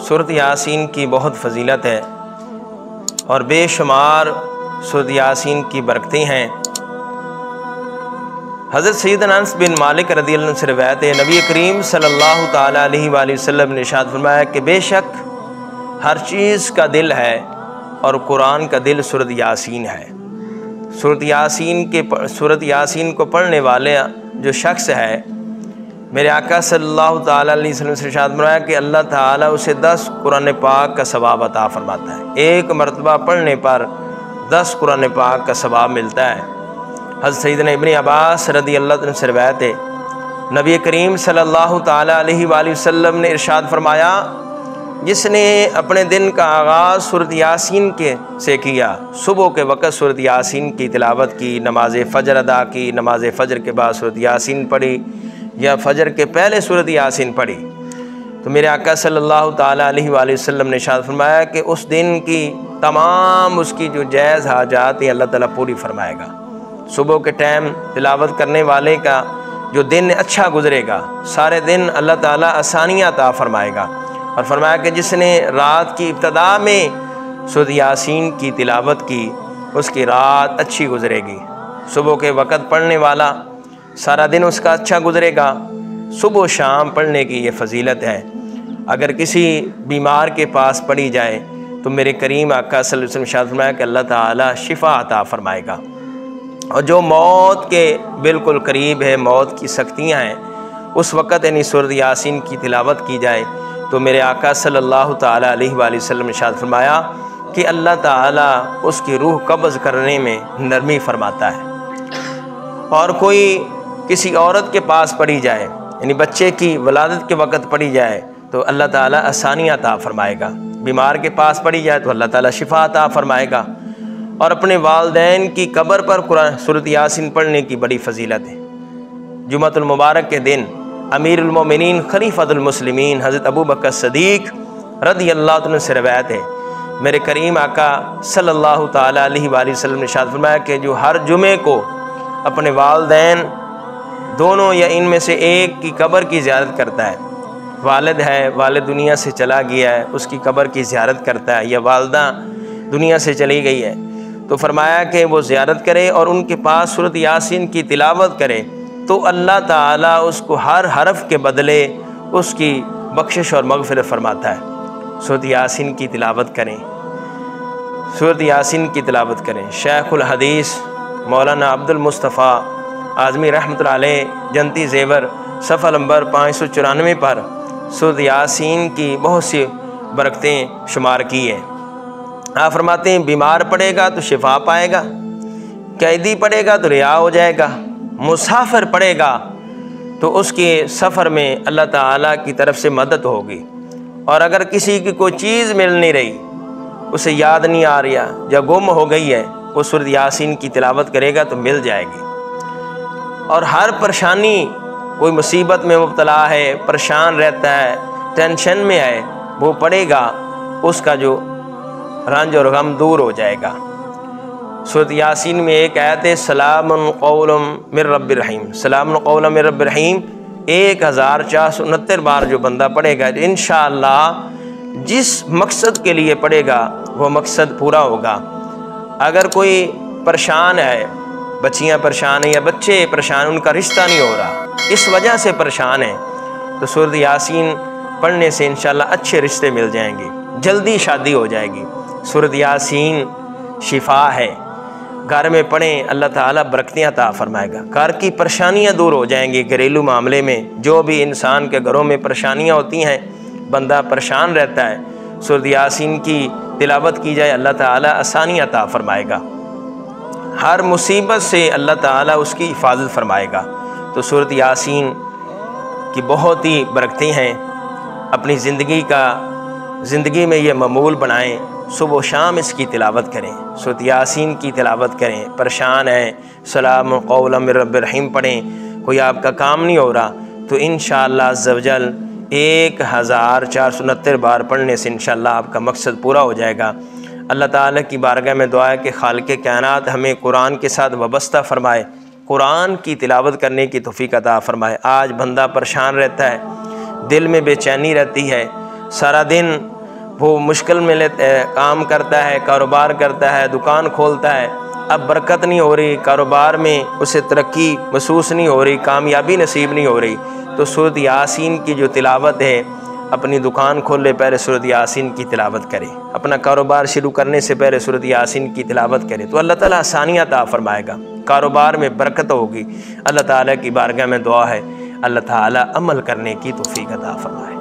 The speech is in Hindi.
सूरत यासीन की बहुत फजीलत है और बेशुमार सूरत यासीन की बरकतें हैं। हज़रत सैयदना अनस बिन मालिक रज़ियल्लाहु अन्हु से रिवायत है, नबी करीम सल्लल्लाहु ताला अलैहि वसल्लम ने इरशाद फरमाया कि बेशक हर चीज़ का दिल है और कुरान का दिल सूरत यासीन है। सूरत यासीन को पढ़ने वाले जो शख्स है, मेरे आका सल्लल्लाहु ताला अलैहि वसल्लम से इरशाद फरमाया कि अल्लाह ताला उसे 10 कुरान पाक का सवाब अता फरमाता है। एक मरतबा पढ़ने पर 10 कुरान पाक का सवाब मिलता है। हज़रत सैयदना इब्न अब्बास रज़ियल्लाहु अन्हु से रिवायत है, नबी करीम सल्लल्लाहु ताला अलैहि वसल्लम ने इरशाद फरमाया, जिसने अपने दिन का आगाज़ सूरत यासीन के से किया, सुबह के वक़्त सूरत यासीन की तिलावत की, नमाज फ़जर अदा की, नमाज फ़जर के बाद सूरत यासीन पढ़ी या फ़जर के पहले सूरत यासीन पढ़ी, तो मेरे आका सल्लल्लाहु ताला अलैहि वसल्लम ने इरशाद फरमाया कि उस दिन की तमाम उसकी जो जायज़ हाजात है अल्लाह ताला पूरी फरमाएगा। सुबह के टाइम तिलावत करने वाले का जो दिन अच्छा गुजरेगा, सारे दिन अल्लाह ताला आसानियाँ अता फरमाएगा। और फरमाया कि जिसने रात की इब्तदा में सूरत यासीन की तिलावत की, उसकी रात अच्छी गुजरेगी। सुबह के वक़्त पढ़ने वाला सारा दिन उसका अच्छा गुजरेगा। सुबह शाम पढ़ने की ये फजीलत है। अगर किसी बीमार के पास पढ़ी जाए तो मेरे करीम आका सल्लल्लाहु अलैहि वसल्लम इरशाद फरमाया कि अल्लाह ताला शिफा अता फरमाएगा। और जो मौत के बिल्कुल करीब है, मौत की सख्तियाँ हैं, उस वक़्त यानी सूरत यासीन की तिलावत की जाए तो मेरे आका सल्लल्लाहु ताला अलैहि वसल्लम ने इरशाद फरमाया कि अल्लाह ताला उसकी रूह कब्ज़ करने में नरमी फरमाता है। और कोई किसी औरत के पास पढ़ी जाए, यानी बच्चे की वलादत के वक़्त पढ़ी जाए तो अल्लाह ताला आसानियाँ अता फरमाएगा। बीमार के पास पढ़ी जाए तो अल्लाह ताला शिफा अता फरमाएगा। और अपने वालदैन की कब्र पर कुरान सूरत यासीन पढ़ने की बड़ी फजीलत है। जुम्मतुल मुबारक के दिन अमीरुल मोमिनीन खलीफतुल मुस्लिमीन हज़रत अबू बकर सदीक़ रज़ियल्लाहु अन्हु से रिवायत है, मेरे करीम आका सल्लल्लाहु ताला अलैहि वसल्लम ने इरशाद फरमाया कि जो हर जुमे को अपने वालदैन दोनों या इनमें से एक की कब्र की ज़ियारत करता है, वालिद है, वालिद दुनिया से चला गया है, उसकी कब्र की ज़ियारत करता है, या वालदा दुनिया से चली गई है, तो फरमाया कि वो ज़ियारत करे और उनके पास सूरत यासीन की तिलावत करे तो अल्लाह ताला उसको हर हरफ के बदले उसकी बख्शिश और मग़फ़िरत फरमाता है। सूरत यासीन की तिलावत करें, सूरत यासीन की तिलावत करें। शेखुल हदीस मौलाना अब्दुल मुस्तफ़ा आज़मी रहमतुल्लाह अलैह जन्नती ज़ेवर सफ़ा नंबर 594 पर सूरत यासीन की बहुत सी बरकतें शुमार की हैं। आप फरमाते हैं, बीमार पड़ेगा तो शिफा पाएगा, कैदी पड़ेगा तो रिहा हो जाएगा, मुसाफिर पड़ेगा तो उसके सफ़र में अल्लाह ताला की तरफ से मदद होगी। और अगर किसी की कोई चीज़ मिल नहीं रही, उसे याद नहीं आ रहा या गुम हो गई है, वो सूरत यासीन की तिलावत करेगा तो मिल जाएगी। और हर परेशानी, कोई मुसीबत में मुब्तला है, परेशान रहता है, टेंशन में है, वो पढ़ेगा, उसका जो रंज और गम दूर हो जाएगा। सूरत यासीन में एक आयत है, सलामुन कौलुम मिर रब्बिर रहीम, सलामुन कौलुम मिर रब्बिर रहीम 1469 बार जो बंदा पढ़ेगा इंशाअल्लाह जिस मकसद के लिए पढ़ेगा वो मकसद पूरा होगा। अगर कोई परेशान है, बच्चियाँ परेशान हैं या बच्चे परेशान, उनका रिश्ता नहीं हो रहा, इस वजह से परेशान है, तो सूरत यासीन पढ़ने से इंशाअल्लाह अच्छे रिश्ते मिल जाएंगे, जल्दी शादी हो जाएगी। सूरत यासीन शिफा है, घर में पढ़ें, अल्लाह ताला बरकतें अता फरमाएगा, घर की परेशानियां दूर हो जाएंगी। घरेलू मामले में जो भी इंसान के घरों में परेशानियां होती हैं, बंदा परेशान रहता है, सूरत यासीन की तिलावत की जाए, अल्लाह ताला आसानी अता फरमाएगा, हर मुसीबत से अल्लाह ताला उसकी हिफाजत फरमाएगा। तो सूरत यासीन की बहुत ही बरकतें हैं। अपनी ज़िंदगी में ये मामूल बनाएं, सुबह शाम इसकी तिलावत करें, सूरत यासीन की तिलावत करें। परेशान हैं, सलाम कौलम मिर रब्बिर रहीम पढ़ें। कोई आपका काम नहीं हो रहा तो इंशाअल्लाह अज़्ज़ व जल 1469 बार पढ़ने से इंशाअल्लाह आपका मकसद पूरा हो जाएगा। अल्लाह ताला की बारगाह में दुआ है कि खालिक़े कायनात हमें कुरान के साथ वाबस्ता फ़रमाए, कुरान की तिलावत करने की तौफ़ीक़ अता फ़रमाए। आज बंदा परेशान रहता है, दिल में बेचैनी रहती है, सारा दिन वो मुश्किल में काम करता है, कारोबार करता है, दुकान खोलता है, अब बरकत नहीं हो रही, कारोबार में उसे तरक्की महसूस नहीं हो रही, कामयाबी नसीब नहीं हो रही, तो सूरत यासीन की जो तिलावत है, अपनी दुकान खोलने पहले सूरत यासीन की तिलावत करे, अपना कारोबार शुरू करने से पहले सूरत यासीन की तिलावत करे, तो अल्लाह ताला आसानियाँ अता फरमाएगा, कारोबार में बरकत होगी। अल्लाह ताला की बारगाह में दुआ है, अल्लाह ताला अमल करने की तौफीक अता फरमाए।